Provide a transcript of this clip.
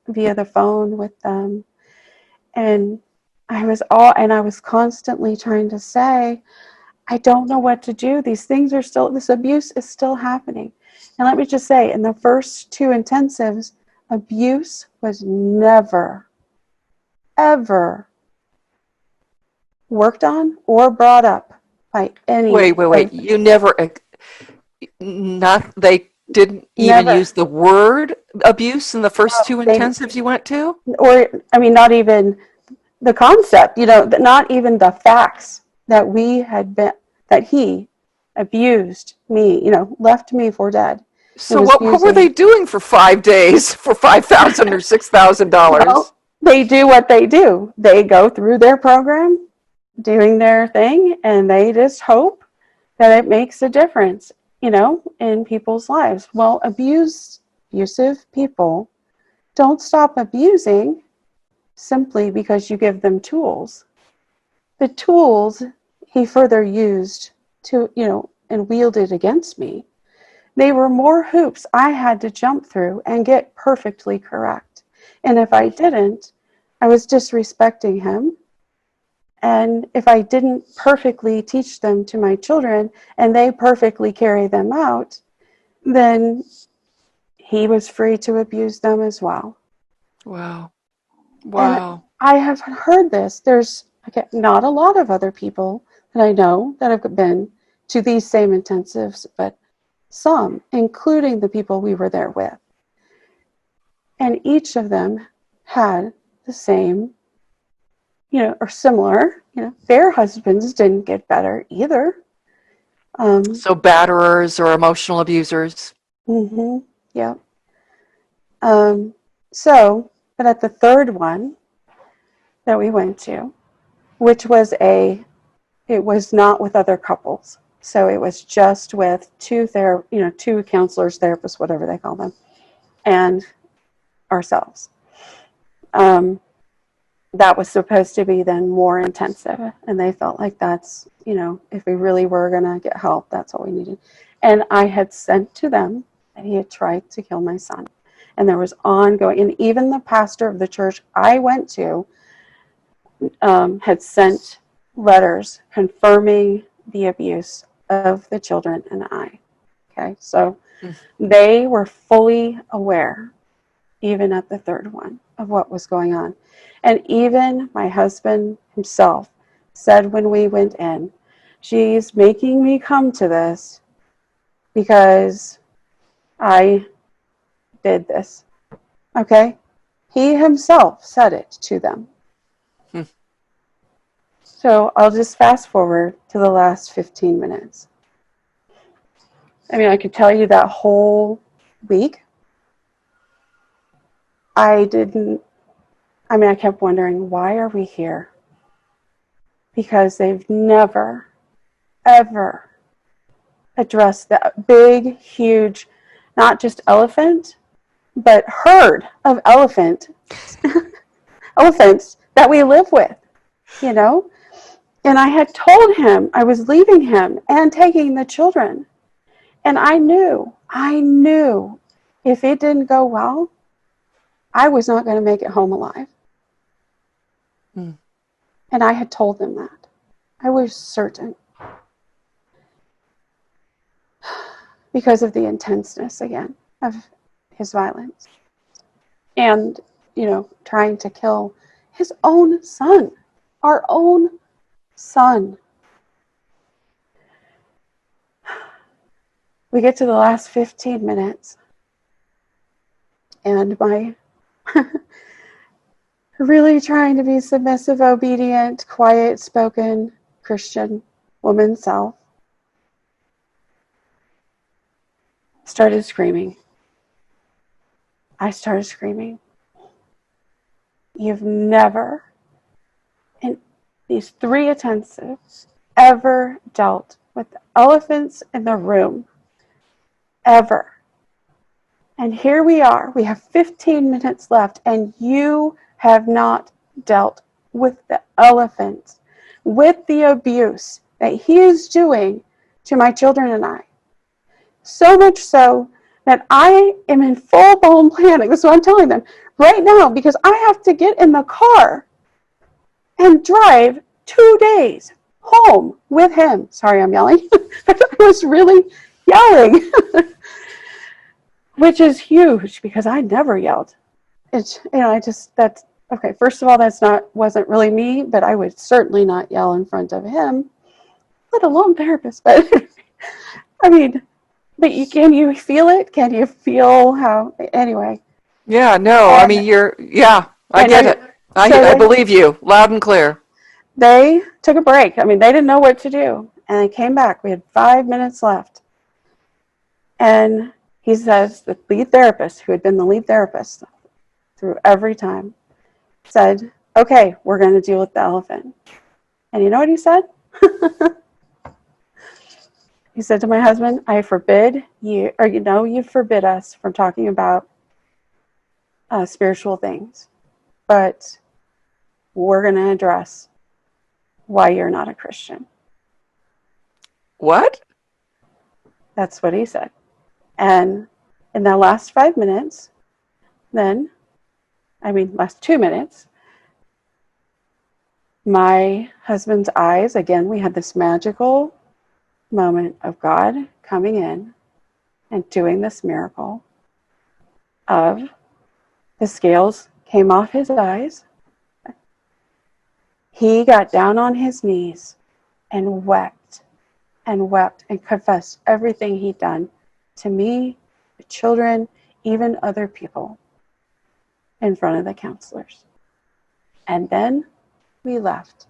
via the phone with them. And I was constantly trying to say, I don't know what to do. This abuse is still happening. And let me just say, in the first 2 intensives, abuse was never, ever worked on or brought up by any. Wait. You never, they didn't even Never. use the word abuse in the first 2 They, intensives you went to? not even the concept, not even the facts that that he abused me, left me for dead. He So was what were they using, doing for 5 days for $5,000 or $6,000? well, they do what they do. They go through their program, doing their thing, and they just hope that it makes a difference, in people's lives. Well, abusive people don't stop abusing simply because you give them tools. The tools he further used to, and wielded against me, they were more hoops I had to jump through and get perfectly correct. And if I didn't, I was disrespecting him. And if I didn't perfectly teach them to my children and they perfectly carry them out, then he was free to abuse them as well. Wow. And Wow. I have heard this. There's not a lot of other people that I know that have been to these same intensives, but some, including the people we were there with. And each of them had the same, or similar, their husbands didn't get better either. So batterers or emotional abusers. Mm-hmm, yeah. But at the third one that we went to, which was it was not with other couples. So it was just with two counselors, therapists, whatever they call them, and ourselves. That was supposed to be then more intensive. And they felt like that's, if we really were going to get help, that's what we needed. And I had sent to them that he had tried to kill my son. And there was ongoing, and even the pastor of the church I went to had sent letters confirming the abuse of the children and I. Okay, so they were fully aware, even at the third one, of what was going on. And even my husband himself said when we went in, she's making me come to this because I did this. Okay? He himself said it to them. So I'll just fast forward to the last 15 minutes. I could tell you that whole week. I kept wondering, why are we here? Because they've never, ever addressed that big, huge, not just elephant, but herd of elephants that we live with, And I had told him I was leaving him and taking the children. And I knew if it didn't go well, I was not going to make it home alive. And I had told them that. I was certain. Because of the intenseness, again, of his violence. And, trying to kill his own son. Our own son. We get to the last 15 minutes. And my really trying to be submissive, obedient, quiet-spoken Christian woman self started screaming. I started screaming. You've never, in these 3 intensives, ever dealt with the elephants in the room. Ever. And here we are. We have 15 minutes left, and you have not dealt with the elephants, with the abuse that he is doing to my children and I. So much so that I am in full-blown panic. That's what I'm telling them. right now because I have to get in the car and drive 2 days home with him. Sorry, I'm yelling. I was really yelling, which is huge because I never yelled. It's, that's okay. First of all, wasn't really me, but I would certainly not yell in front of him, let alone therapist. But I mean, but can you feel it? Can you feel how, anyway? Yeah, no, I mean, And, I get it. so I believe you loud and clear. they took a break. I mean, they didn't know what to do. And they came back. We had 5 minutes left. And he says, the lead therapist, who had been the lead therapist through every time, said, okay, we're going to deal with the elephant. And you know what he said? He said to my husband, I forbid you, or you forbid us from talking about spiritual things, but we're going to address why you're not a Christian. What? That's what he said. And in the last 5 minutes, last 2 minutes, my husband's eyes, again, we had this magical moment of God coming in and doing this miracle of the scales came off his eyes. He got down on his knees and wept and confessed everything he'd done to me, the children, even other people in front of the counselors. And then we left.